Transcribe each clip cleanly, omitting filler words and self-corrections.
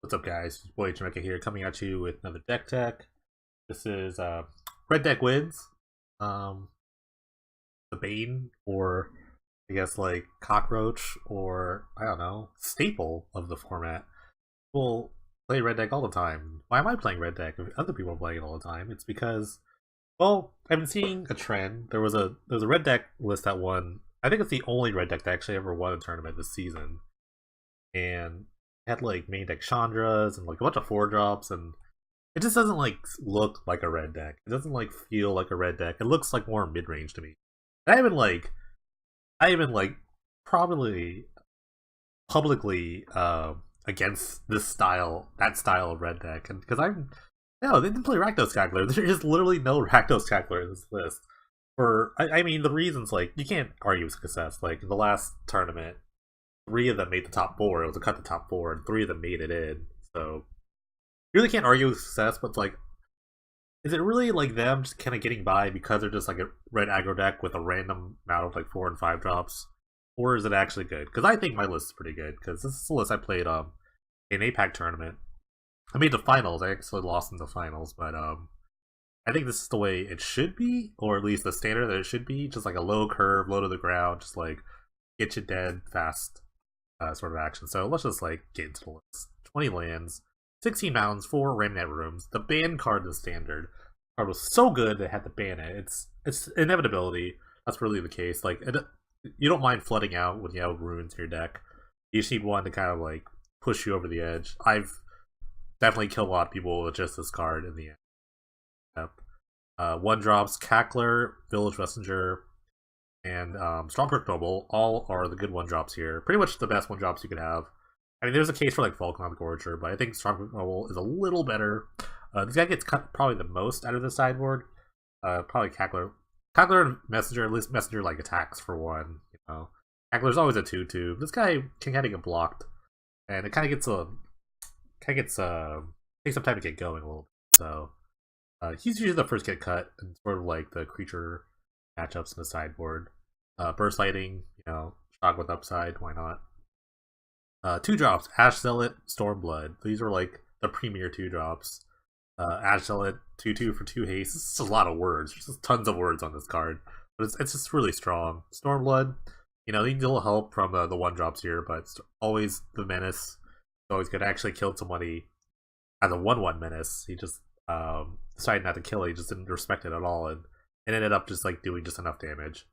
What's up, guys? It's Boy Jamaica here, coming at you with another deck tech. This is Red Deck Wins, um, the Bane, or I guess like Cockroach, or I don't know, staple of the format. People play Red Deck all the time. Why am I playing Red Deck if other people are playing it all the time? It's because, well, I've been seeing a trend. There was a Red Deck list that won. I think it's the only Red Deck that actually ever won a tournament this season, and had like main deck Chandras and like a bunch of 4 drops, and it just doesn't like look like a red deck. It doesn't like feel like a red deck. It looks like more mid range to me. And I even like probably publicly against that style of red deck, and because I'm no, they didn't play Rakdos Cackler. There is literally no Rakdos Cackler in this list. I mean, the reasons, like, you can't argue with success. Like in the last tournament, 3 of them made the top 4. It was a cut the top 4, and 3 of them made it in. So you really can't argue with success. But it's like, is it really like them just kind of getting by because they're just like a red aggro deck with a random amount of like 4 and 5 drops, or is it actually good? Because I think my list is pretty good. Because this is the list I played in APAC tournament. I made the finals. I actually lost in the finals, but I think this is the way it should be, or at least the standard that it should be. Just like a low curve, low to the ground, just like get you dead fast sort of action. So let's just like get into the list. 20 lands, 16 mountains, 4 Remnant rooms. The ban card in the standard card was so good they had to ban it. It's inevitability. That's really the case. Like you don't mind flooding out when you have runes in your deck. You just need one to kind of like push you over the edge. I've definitely killed a lot of people with just this card in the end. Yep. 1 drops, Cackler, Village Messenger, and Stormcroak Noble. All are the good 1 drops here. Pretty much the best 1 drops you could have. I mean, there's a case for like Falcon Gorger, but I think Stormcroak Noble is a little better. This guy gets cut probably the most out of the sideboard. Probably Cackler. Cackler and Messenger, at least Messenger like attacks for 1. You know, Cackler's always a 2/2. This guy can kind of get blocked, and it kind of gets takes some time to get going a little bit. So he's usually the first get cut, and sort of like the creature matchups in the sideboard. Burst Lighting, Shock with Upside, why not? 2 drops, Ash Zealot, Stormblood. These are like the premier 2 drops. Ash Zealot, 2/2 for 2 haste. This is a lot of words. There's just tons of words on this card, but it's just really strong. Stormblood, they need a little help from the 1 drops here, but it's always the menace. It's always good. I actually killed somebody as a 1/1 menace. He just decided not to kill it. He just didn't respect it at all, and it ended up just like doing just enough damage.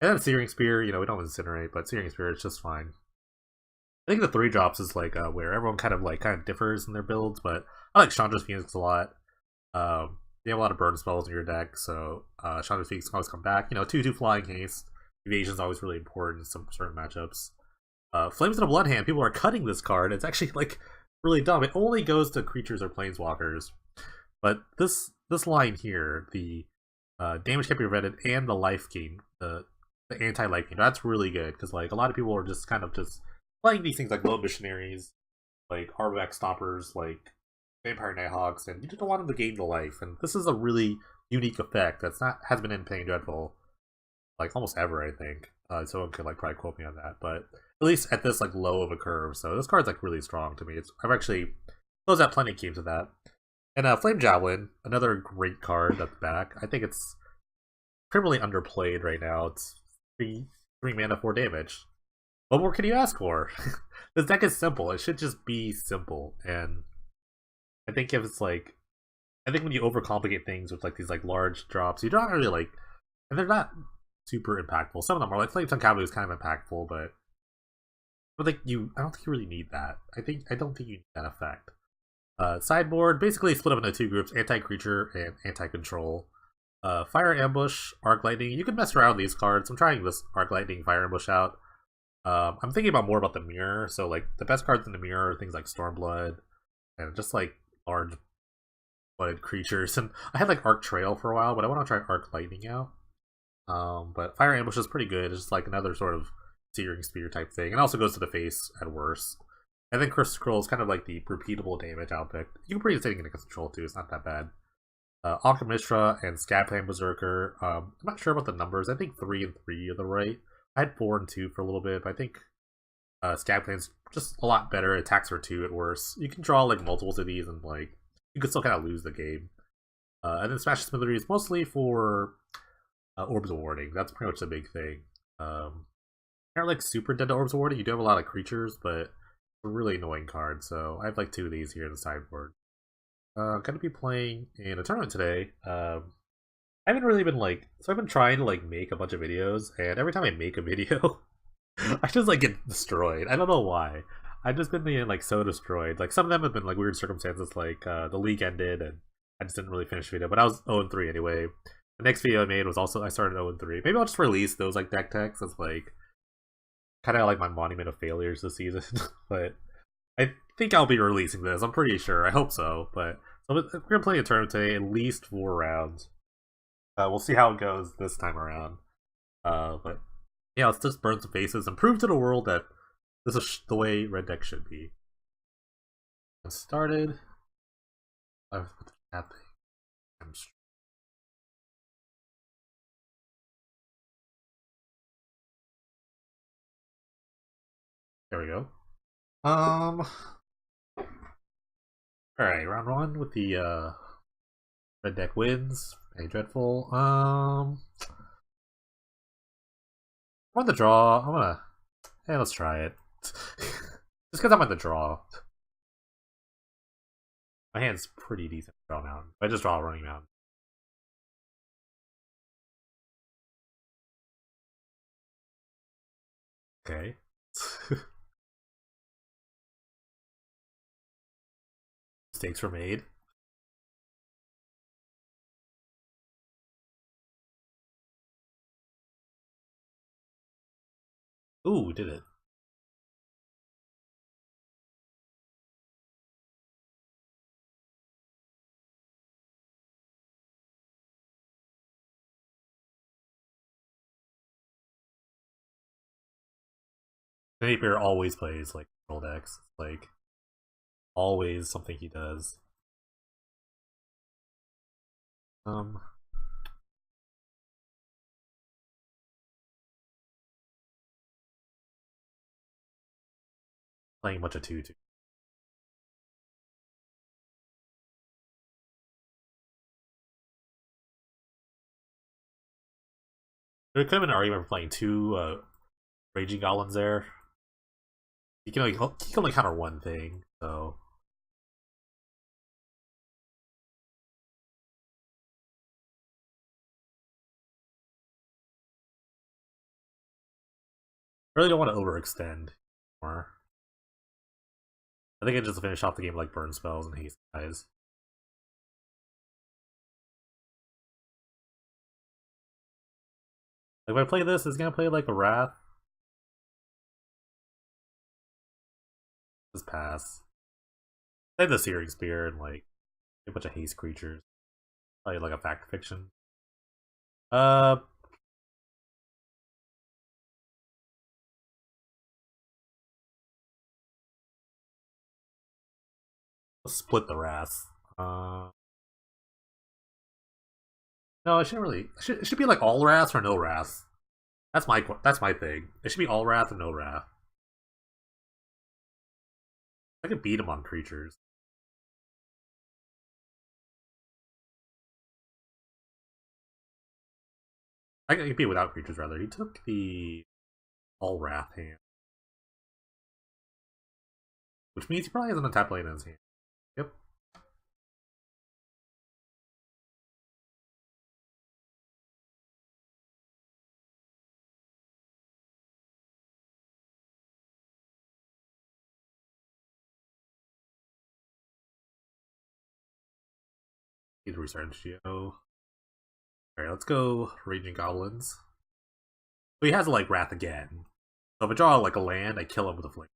And then Searing Spear, we don't incinerate, but Searing Spear is just fine. I think the 3 drops is like where everyone kind of differs in their builds, but I like Chandra's Phoenix a lot. You have a lot of burn spells in your deck, so Chandra's Phoenix can always come back. 2/2 flying haste. Evasion is always really important in some certain matchups. Flames in a Bloodhand, people are cutting this card. It's actually like really dumb. It only goes to creatures or planeswalkers. But this line here, the damage can be prevented and the life gain, the anti-life gain, that's really good, because like a lot of people are just kind of just playing these things like Low Missionaries, like Artifact Stoppers, like Vampire Nighthawks, and you just don't want them to gain the life. And this is a really unique effect has been in Pain Dreadful like almost ever, I think. Someone could like probably quote me on that, but at least at this like low of a curve. So this card's like really strong to me. I've actually closed out plenty of games with that. And Flame Javelin, another great card at the back. I think it's criminally underplayed right now. It's 3 mana, 4 damage. What more can you ask for? This deck is simple. It should just be simple. And I think when you overcomplicate things with like these like large drops, you don't really like, and they're not super impactful. Some of them are like Flame Tongue Cavalry is kind of impactful, but I don't think you really need that. I don't think you need that effect. Sideboard basically split up into 2 groups: anti-creature and anti-control. Fire Ambush, Arc Lightning. You can mess around with these cards. I'm trying this Arc Lightning, Fire Ambush out. I'm thinking more about the mirror. So like the best cards in the mirror are things like Stormblood and just like large blooded creatures. And I had like Arc Trail for a while, but I want to try Arc Lightning out. But Fire Ambush is pretty good. It's just like another sort of Searing Spear type thing. It also goes to the face at worst. And then Crystal Scroll is kind of like the repeatable damage outpick. You can pretty sitting in a control too, it's not that bad. Alchemystra and Scabflame Berserker. I'm not sure about the numbers. I think 3 and 3 are the right. I had 4 and 2 for a little bit, but I think Scabflame's just a lot better. Attacks are 2 at worst. You can draw like multiples of these and like you could still kind of lose the game. And then Smash Smithereens mostly for Orbs of Warding. That's pretty much the big thing. Not like super dead to Orbs of Warding. You do have a lot of creatures, but it's a really annoying card. So I have like 2 of these here in the sideboard. I'm gonna be playing in a tournament today. I haven't really been like, so I've been trying to like make a bunch of videos, and every time I make a video, I just like get destroyed. I don't know why. I've just been being like so destroyed. Like some of them have been like weird circumstances, like the league ended and I just didn't really finish the video. But I was 0-3 anyway. The next video I made was also I started 0-3. Maybe I'll just release those like deck techs as like kind of like my monument of failures this season. But I think I'll be releasing this. I'm pretty sure. I hope so. But so we're gonna play a tournament today, at least 4 rounds. We'll see how it goes this time around. But yeah, let's just burn some faces and prove to the world that this is the way red deck should be. I started. I've put the chat thing. There we go. Alright, round 1 with the red deck wins. Hey, Dreadful. I'm on the draw. I'm gonna. Hey, let's try it. Just because I'm on the draw. My hand's pretty decent draw mountain. I just draw a running mountain. Okay. Mistakes were made. Ooh, did it. Napier always plays like control decks. Like always something he does. Playing a bunch of 2/2. There could have been an argument for playing 2 Raging Goblins there. You can only counter one thing, so. I really don't want to overextend more. I think I just finish off the game like burn spells and haste guys. Like if I play this, it's gonna play like a Wrath. Just pass. I have the Searing Spear and like a bunch of haste creatures. Play like a Fact Fiction. Uh let's split the Wrath. No, it shouldn't really. It should be like all Wrath or no Wrath. That's my thing. It should be all Wrath and no Wrath. I could beat him on creatures. I could beat without creatures rather. He took the all Wrath hand, which means he probably has an untapped land in his hand. Yep. Need to restart Geo. Alright, let's go Raging Goblins. So he has like Wrath again. So if I draw like a land, I kill him with a flame.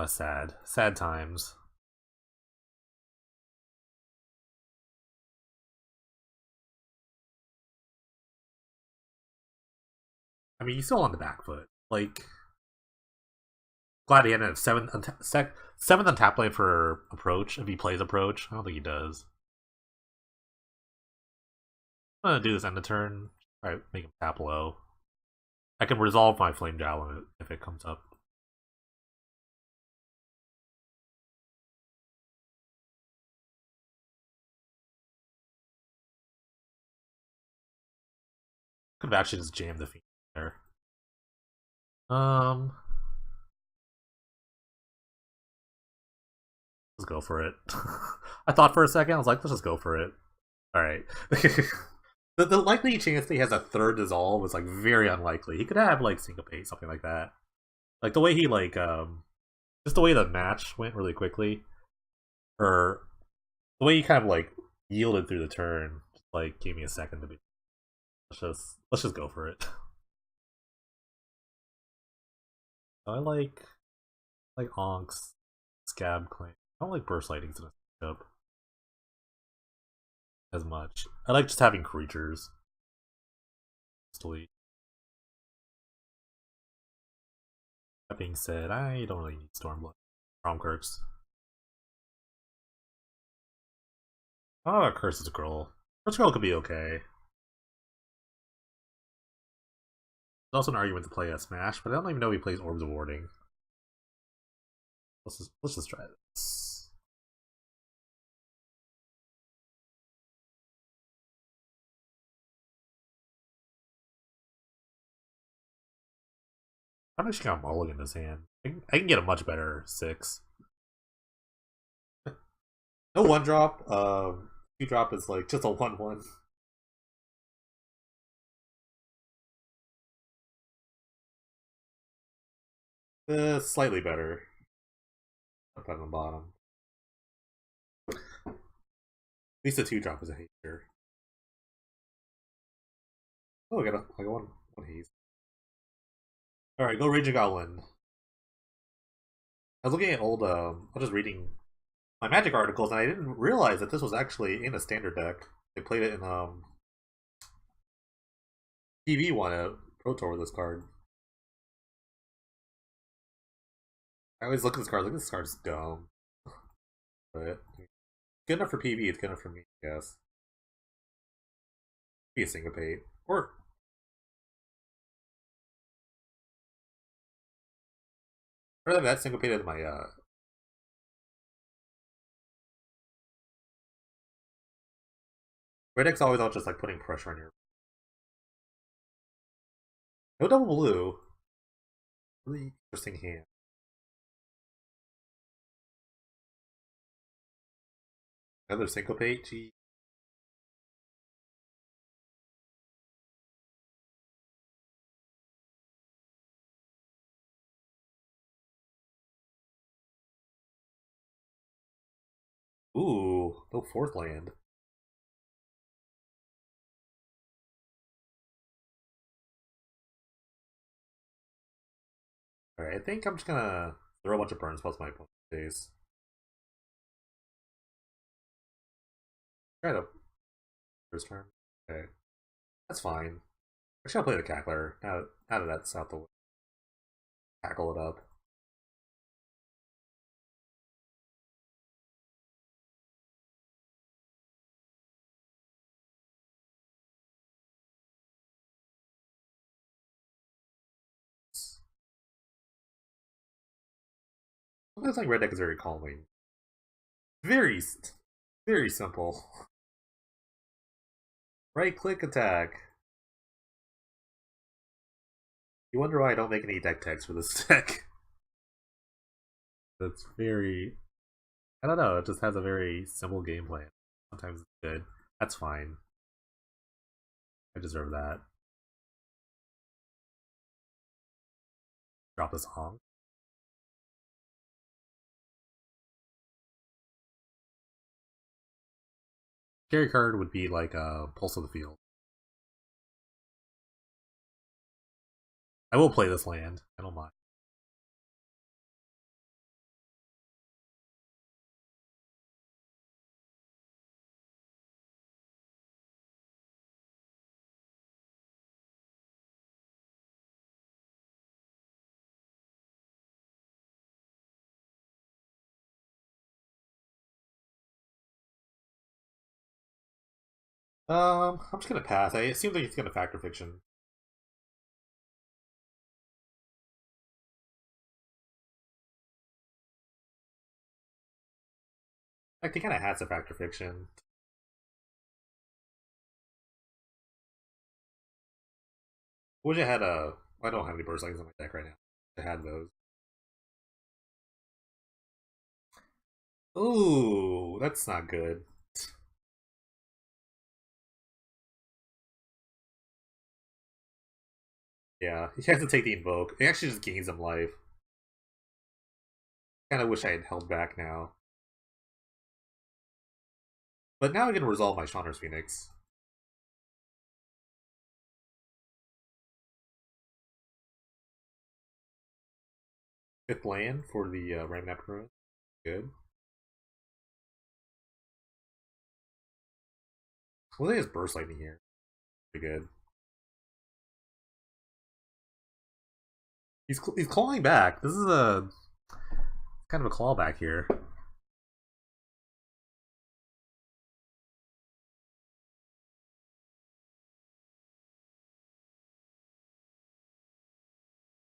Sad. Sad times. I mean, he's still on the back foot. Like, glad he ended up 7 7th on tap lane for approach if he plays approach. I don't think he does. I'm gonna do this end of turn. Alright, make him tap low. I can resolve my Flame Javelin if it comes up. Could have actually just jammed the Phoenix there. Let's go for it. I thought for a second, I was like, let's just go for it. Alright. the likely chance that he has a third dissolve is like very unlikely. He could have like syncopate, something like that. Like the way he like just the way the match went really quickly. Or the way he kind of like yielded through the turn, just like gave me a second to be let's just go for it. I like Onks, Scab Claim. I don't like burst lightnings in a matchup as much. I like just having creatures. That being said, I don't really need Stormblood. Stormkirks. Oh, Curse's Girl. Curse's Girl could be okay. There's also an argument to play a Smash, but I don't even know if he plays Orbs of Warding. Let's just try this. I'm actually got Mulligan in his hand. I can get a much better 6. No 1-drop. 2-drop is like just a 1/1. Slightly better. Up on the bottom. At least the 2-drop is a hater. Oh, I got one haze. Alright, go Raging Goblin. I was looking at old, I was just reading my Magic articles, and I didn't realize that this was actually in a standard deck. They played it in, TV won a Pro Tour with this card. I always look at this card, like, this card's dumb. But, good enough for PV, it's good enough for me, I guess. Be a Syncopate. Or, rather that Syncopated my, Red deck's always out just, like, putting pressure on your... No double blue. Really interesting hand. Another Syncopate? Gee. Ooh, no 4th land. Alright, I think I'm just gonna throw a bunch of burns plus my opponent's face. Try to first turn. Okay. That's fine. Actually, I'll play the Cackler. Now that that's out the way. Tackle it up. Sometimes like Red deck is very calming. Very, very simple. Right click attack. You wonder why I don't make any deck tags for this deck. That's very... I don't know, it just has a very simple game plan. Sometimes it's good. That's fine. I deserve that. Drop a song. Carry card would be like a Pulse of the Field. I will play this land. I don't mind. I'm just gonna pass. I assume that he's gonna factor fiction. Like, he kind of has a factor fiction. Wish I had a. I don't have any burst lightnings on my deck right now. I had those. Ooh, that's not good. Yeah, he has to take the invoke. It actually just gains him life. Kind of wish I had held back now. But now I can resolve my Chandra's Phoenix. Fifth land for the Ramnap Ruin. Good. Well, they just burst lightning here. Pretty good. He's clawing back. This is a kind of a clawback here.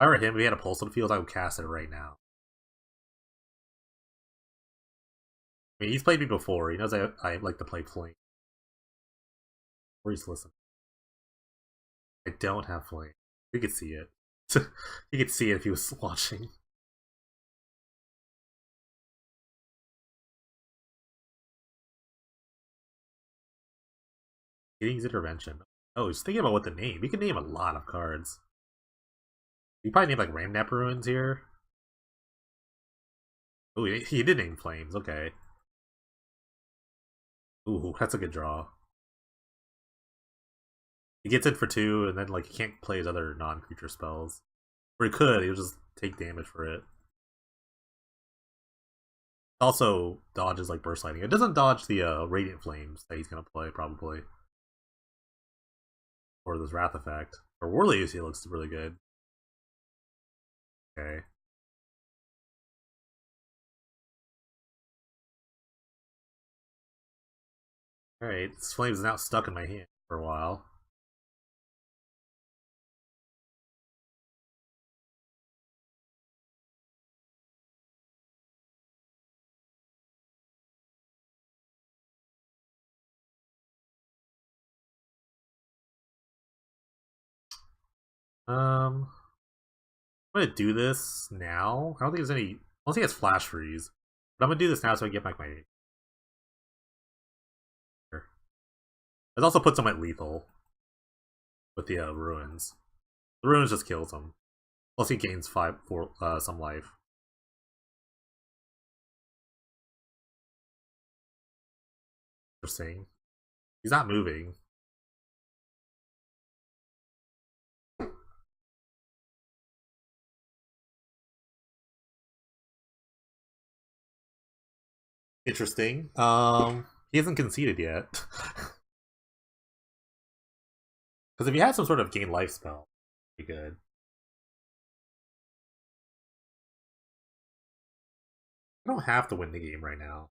If I were him, if he had a pulse on the field, I would cast it right now. I mean, he's played me before. He knows I like to play Flame. Or he's listening. I don't have Flame. You could see it. You could see it if he was watching. Getting his intervention. Oh, he's thinking about what to name. He can name a lot of cards. You probably name like Ramnap Ruins here. Oh, he did name Flames. Okay. Ooh, that's a good draw. He gets in for 2, and then like he can't play his other non-creature spells. Or he could, he'll just take damage for it. Also dodges like Burst Lightning. It doesn't dodge the Radiant Flames that he's gonna play, probably. Or this Wrath effect. For Warley he looks really good. Okay. Alright, this flame is now stuck in my hand for a while. I'm gonna do this now. I don't think there's any. I don't think it's Flash Freeze. But I'm gonna do this now so I can get back my. It also puts him at lethal with the ruins. The ruins just kills him. Plus he gains 4 some life. Interesting. He's not moving. Interesting. He hasn't conceded yet. Because if he had some sort of gain life spell, it'd be good. I don't have to win the game right now.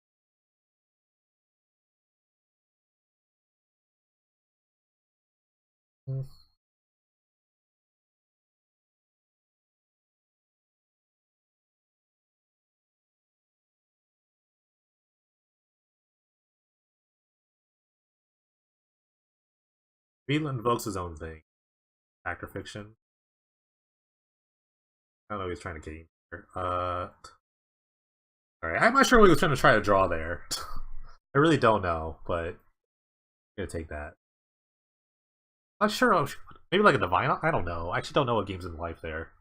Beetle invokes his own thing. Factor fiction. I don't know what he's trying to gain here. Alright, I'm not sure what he was trying to draw there. I really don't know, but I'm gonna take that. Not sure. Maybe like a divine. I don't know. I actually don't know what games in life there.